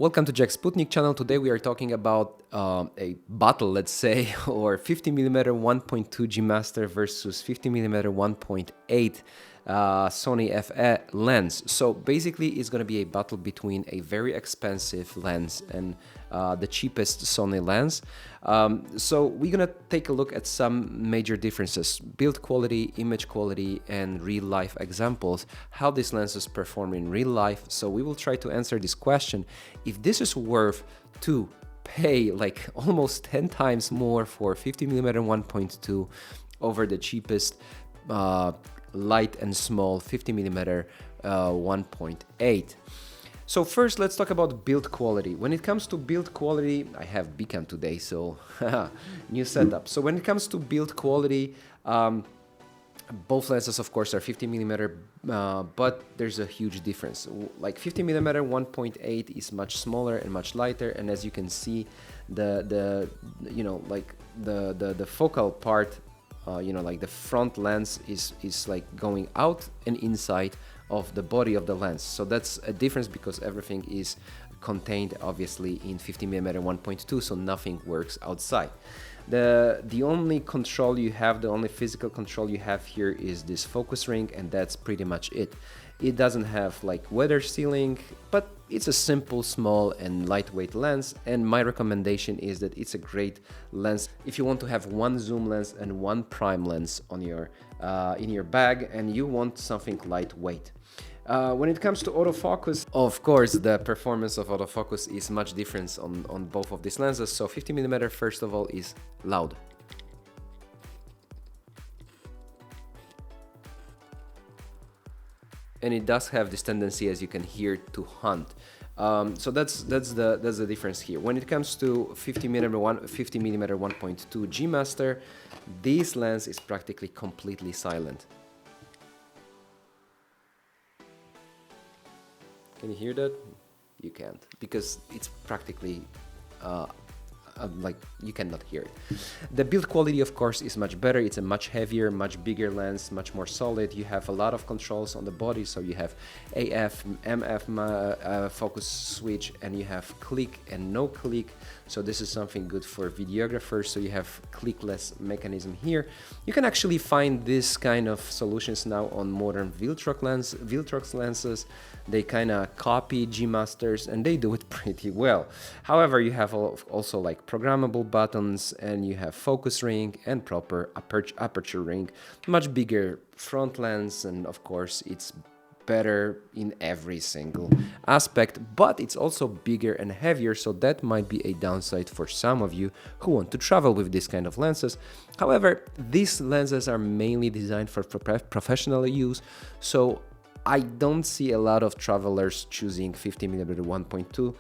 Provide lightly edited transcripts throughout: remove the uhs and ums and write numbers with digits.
Welcome to Jack's Sputnik channel. Today we are talking about a battle, let's say, or 50mm 1.2 G-Master versus 50mm 1.8 Sony FE lens. So basically it's going to be a battle between a very expensive lens and the cheapest Sony lens. So we're going to take a look at some major differences: build quality, image quality, and real life examples, how these lenses perform in real life. So we will try to answer this question: if this is worth to pay like almost 10 times more for 50mm 1.2 over the cheapest light and small 50mm 1.8. So first, let's talk about build quality. When it comes to build quality, I have Bokeh today, so new setup. So when it comes to build quality, both lenses, of course, are 50mm, but there's a huge difference. Like 50mm 1.8 is much smaller and much lighter, and as you can see, the focal part, like the front lens is like going out and inside of the body of the lens. So that's a difference because everything is contained obviously in 50mm 1.2, so nothing works outside. The only control you have, the only physical control you have here is this focus ring, and that's pretty much it. It doesn't have like weather sealing, but it's a simple, small and lightweight lens, and my recommendation is that it's a great lens if you want to have one zoom lens and one prime lens on your in your bag and you want something lightweight. When it comes to autofocus, of course, the performance of autofocus is much different on both of these lenses. So 50mm, first of all, is loud. And it does have this tendency, as you can hear, to hunt. So that's the difference here. When it comes to 50mm 1.2 G-Master, this lens is practically completely silent. Can you hear that? You can't, because it's practically like you cannot hear it. The build quality, of course, is much better. It's a much heavier, much bigger lens, much more solid. You have a lot of controls on the body, so you have AF, MF focus switch, and you have click and no click. So this is something good for videographers. So you have clickless mechanism here. You can actually find this kind of solutions now on modern Viltrox lenses. They kind of copy G-Masters and they do it pretty well. However, you have also like programmable buttons, and you have focus ring and proper aperture ring, much bigger front lens, and of course it's better in every single aspect, but it's also bigger and heavier, so that might be a downside for some of you who want to travel with this kind of lenses. However, these lenses are mainly designed for professional use, so I don't see a lot of travelers choosing 50mm 1.2.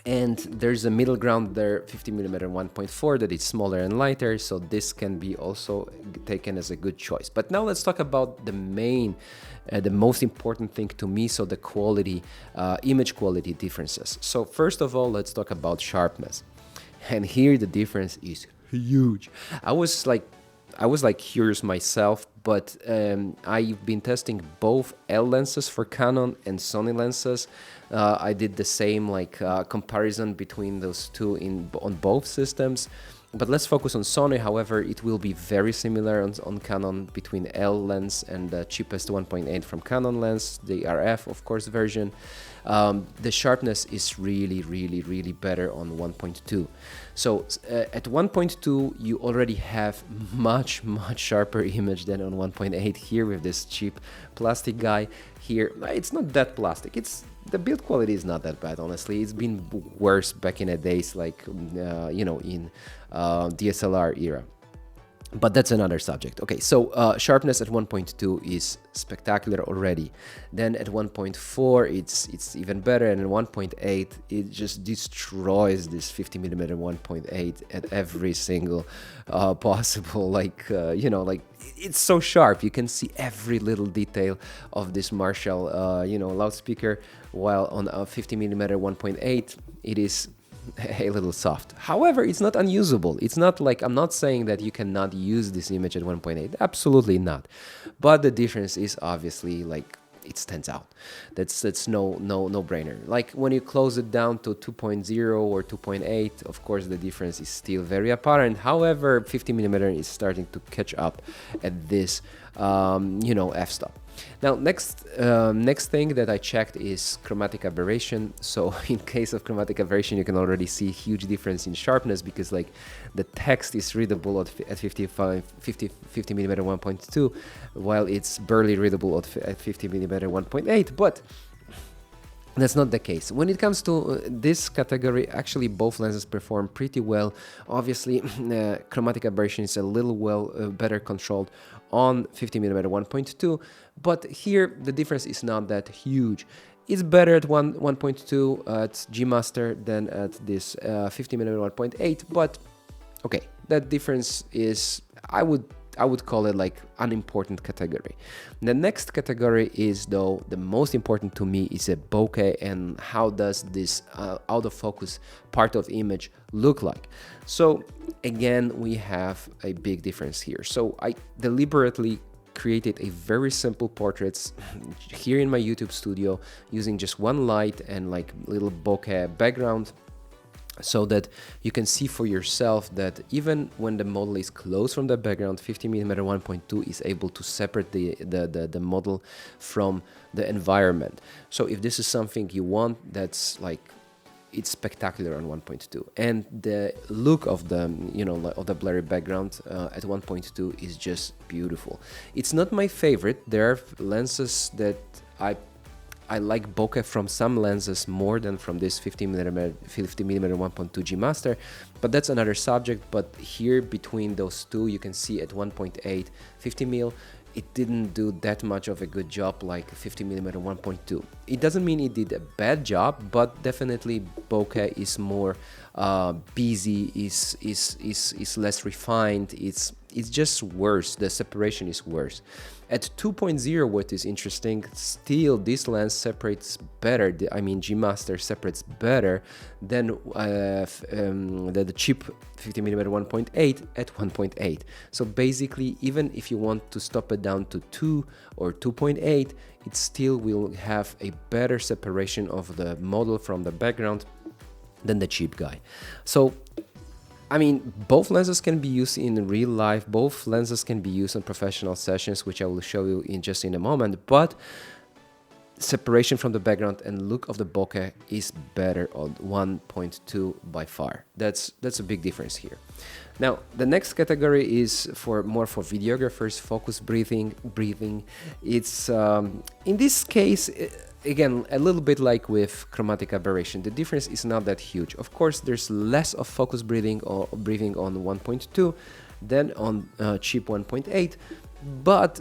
And there's a middle ground there, 50mm 1.4, that is smaller and lighter, so this can be also taken as a good choice. But now let's talk about the most important thing to me, so the quality, image quality differences. So first of all, let's talk about sharpness. And here the difference is huge. I was like curious myself, but I've been testing both L lenses for Canon and Sony lenses. I did the same comparison between those two on both systems. But let's focus on Sony. However, it will be very similar on Canon between L lens and the cheapest 1.8 from Canon lens, the RF, of course, version. The sharpness is really better on 1.2. So at 1.2, you already have much sharper image than on 1.8 here with this cheap plastic guy. Here, it's not that plastic. The build quality is not that bad, honestly. It's been worse back in the days, like, in DSLR era. But that's another subject. Okay, so sharpness at 1.2 is spectacular already. Then at 1.4, it's even better, and at 1.8, it just destroys this 50mm 1.8 at every single possible, it's so sharp. You can see every little detail of this Marshall, loudspeaker, while on a 50mm 1.8, it is a little soft. However, it's not unusable. It's not like, I'm not saying that you cannot use this image at 1.8. Absolutely not. But the difference is obviously like it stands out. That's no brainer. Like when you close it down to 2.0 or 2.8, of course the difference is still very apparent. However, 50mm is starting to catch up at this f-stop. Now next thing that I checked is chromatic aberration. So in case of chromatic aberration, you can already see huge difference in sharpness, because like the text is readable at 50mm 1.2, while it's barely readable at 50mm 1.8. But that's not the case. When it comes to this category, actually both lenses perform pretty well. Obviously, chromatic aberration is a little better controlled on 50mm 1.2, but here the difference is not that huge. It's better at 1.2 at G-Master than at this 50mm 1.8, but okay, that difference is, I would call it like unimportant category. The next category is, though, the most important to me, is a bokeh, and how does this out of focus part of image look like. So again, we have a big difference here. So I deliberately created a very simple portraits here in my YouTube studio using just one light and like little bokeh background, so that you can see for yourself that even when the model is close from the background, 50mm 1.2 is able to separate the model from the environment. So if this is something you want, that's like, it's spectacular on 1.2, and the look of the of the blurry background at 1.2 is just beautiful. It's not my favorite. There are lenses that I like bokeh from some lenses more than from this 50mm 1.2 G-Master, but that's another subject. But here between those two, you can see at 1.8 50mm, it didn't do that much of a good job like 50mm 1.2. It doesn't mean it did a bad job, but definitely bokeh is more busy, is less refined. It's just worse. The separation is worse. At 2.0, what is interesting, still this lens separates better. I mean, G-Master separates better than the cheap 50mm 1.8 at 1.8. So basically, even if you want to stop it down to 2 or 2.8, it still will have a better separation of the model from the background than the cheap guy. So I mean, both lenses can be used in real life, both lenses can be used on professional sessions, which I will show you in a moment, but separation from the background and look of the bokeh is better on 1.2 by far. That's a big difference here. Now, the next category is more for videographers, focus breathing. It's in this case, again, a little bit like with chromatic aberration. The difference is not that huge. Of course, there's less of focus breathing on 1.2 than on cheap 1.8, but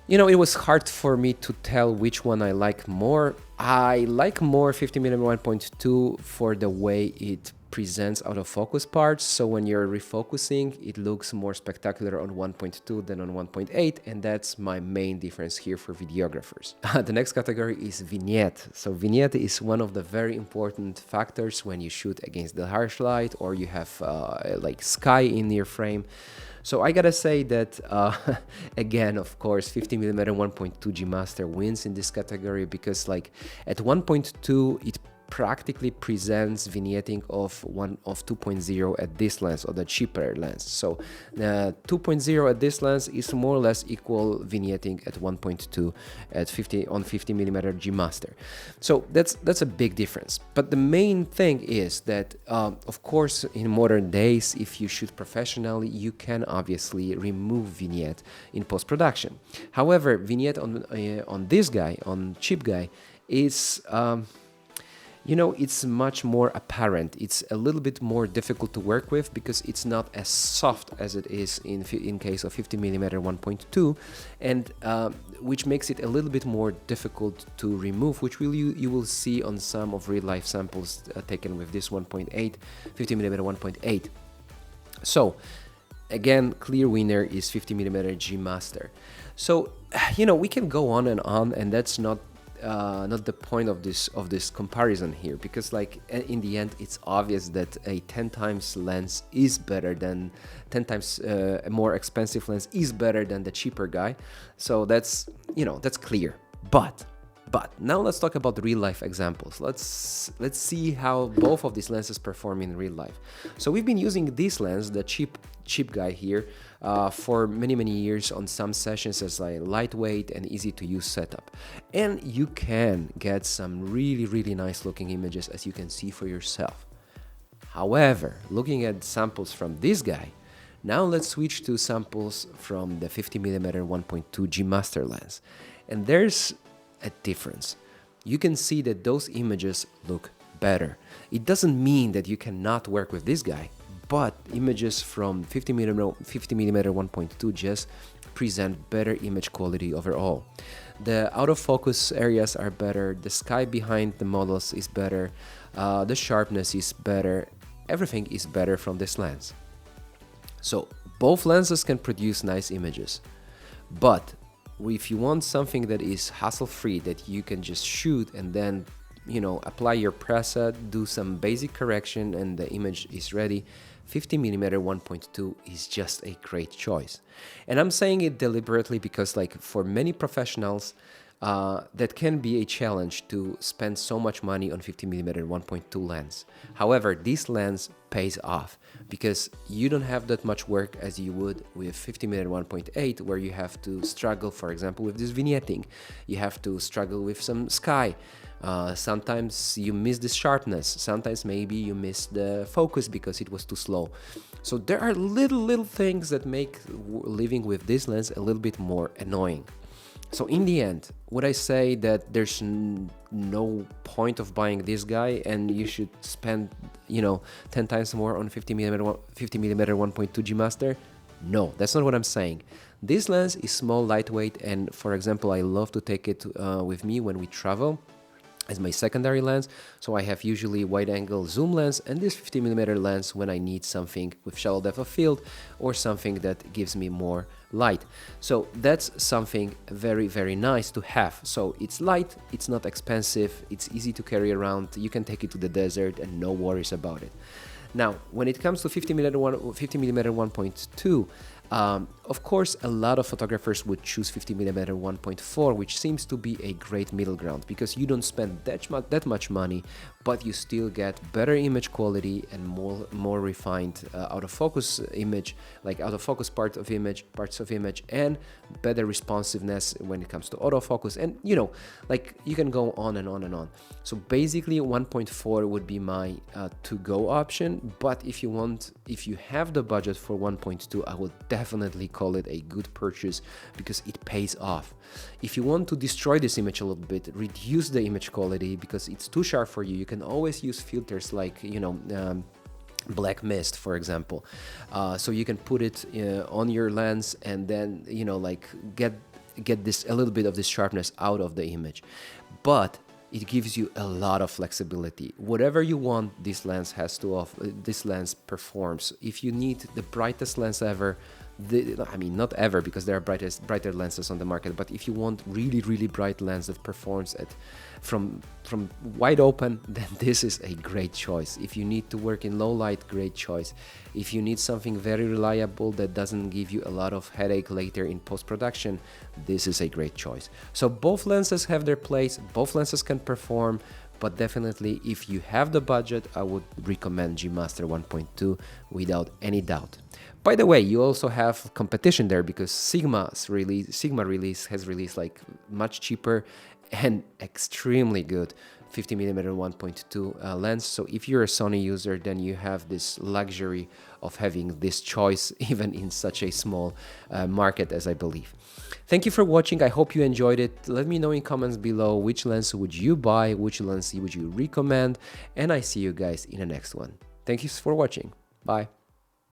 it was hard for me to tell which one I like more. I like more 50mm 1.2 for the way it presents out of focus parts. So when you're refocusing, it looks more spectacular on 1.2 than on 1.8, and that's my main difference here for videographers. The next category is vignette. So vignette is one of the very important factors when you shoot against the harsh light or you have like sky in your frame. So I gotta say that, again, of course, 50mm 1.2 G-Master wins in this category, because like at 1.2, it practically presents vignetting of 2.0 at this lens, or the cheaper lens. So 2.0 at this lens is more or less equal vignetting at 1.2 at 50mm G-Master. So that's a big difference. But the main thing is that, of course, in modern days, if you shoot professionally, you can obviously remove vignette in post-production. However, vignette on this guy, on cheap guy, is it's much more apparent. It's a little bit more difficult to work with because it's not as soft as it is in case of 50mm 1.2, and which makes it a little bit more difficult to remove, which you will see on some of real-life samples taken with this 1.8, 50mm 1.8. So again, clear winner is 50mm G-Master. So we can go on, and that's not not the point of this comparison here, because like in the end it's obvious that a 10 times lens is better than 10 times a more expensive lens is better than the cheaper guy. So that's, you know, that's clear. But now let's talk about real life examples. Let's see how both of these lenses perform in real life. So we've been using this lens, the cheap guy here, for many years on some sessions as a lightweight and easy to use setup. And you can get some really nice looking images, as you can see for yourself. However, looking at samples from this guy, now let's switch to samples from the 50mm 1.2 G-Master lens. And there's a difference. You can see that those images look better. It doesn't mean that you cannot work with this guy, but images from 50mm 1.2 just present better image quality overall. The out of focus areas are better, the sky behind the MOLUS is better, the sharpness is better, everything is better from this lens. So both lenses can produce nice images, but if you want something that is hassle-free, that you can just shoot and then, you know, apply your preset, do some basic correction, and the image is ready, 50mm 1.2 is just a great choice. And I'm saying it deliberately because, like, for many professionals, that can be a challenge to spend so much money on 50mm 1.2 lens. However, this lens pays off because you don't have that much work as you would with 50mm 1.8, where you have to struggle, for example, with this vignetting. You have to struggle with some sky. Sometimes you miss the sharpness. Sometimes maybe you miss the focus because it was too slow. So there are little things that make living with this lens a little bit more annoying. So in the end, would I say that there's no point of buying this guy and you should spend, you know, 10 times more on 50mm 1.2 G-Master? No, that's not what I'm saying. This lens is small, lightweight, and for example, I love to take it with me when we travel as my secondary lens. So I have usually wide angle zoom lens and this 50mm lens when I need something with shallow depth of field or something that gives me more light. So that's something very nice to have. So it's light, it's not expensive, it's easy to carry around, you can take it to the desert and no worries about it. Now, when it comes to 50mm 1.2, of course, a lot of photographers would choose 50mm 1.4, which seems to be a great middle ground because you don't spend that much money, but you still get better image quality and more refined out of focus image, like out of focus parts of image, and better responsiveness when it comes to autofocus, and you know, like you can go on and on and on. So basically, 1.4 would be my to-go option. But if you have the budget for 1.2, I would definitely call it a good purchase because it pays off. If you want to destroy this image a little bit, reduce the image quality because it's too sharp for you, you can always use filters like, you know, black mist, for example. So you can put it on your lens and then, you know, like get this a little bit of this sharpness out of the image. But it gives you a lot of flexibility. Whatever you want, this lens has to offer. This lens performs. If you need the brightest lens ever, I mean, not ever, because there are brighter lenses on the market, but if you want really bright lens that performs from wide open, then this is a great choice. If you need to work in low light, great choice. If you need something very reliable that doesn't give you a lot of headache later in post-production, this is a great choice. So both lenses have their place, both lenses can perform, but definitely if you have the budget, I would recommend G-Master 1.2 without any doubt. By the way, you also have competition there because Sigma release has released like much cheaper and extremely good 50mm 1.2 lens. So if you're a Sony user, then you have this luxury of having this choice even in such a small market as I believe. Thank you for watching. I hope you enjoyed it. Let me know in comments below which lens would you buy, which lens would you recommend, and I see you guys in the next one. Thank you for watching. Bye.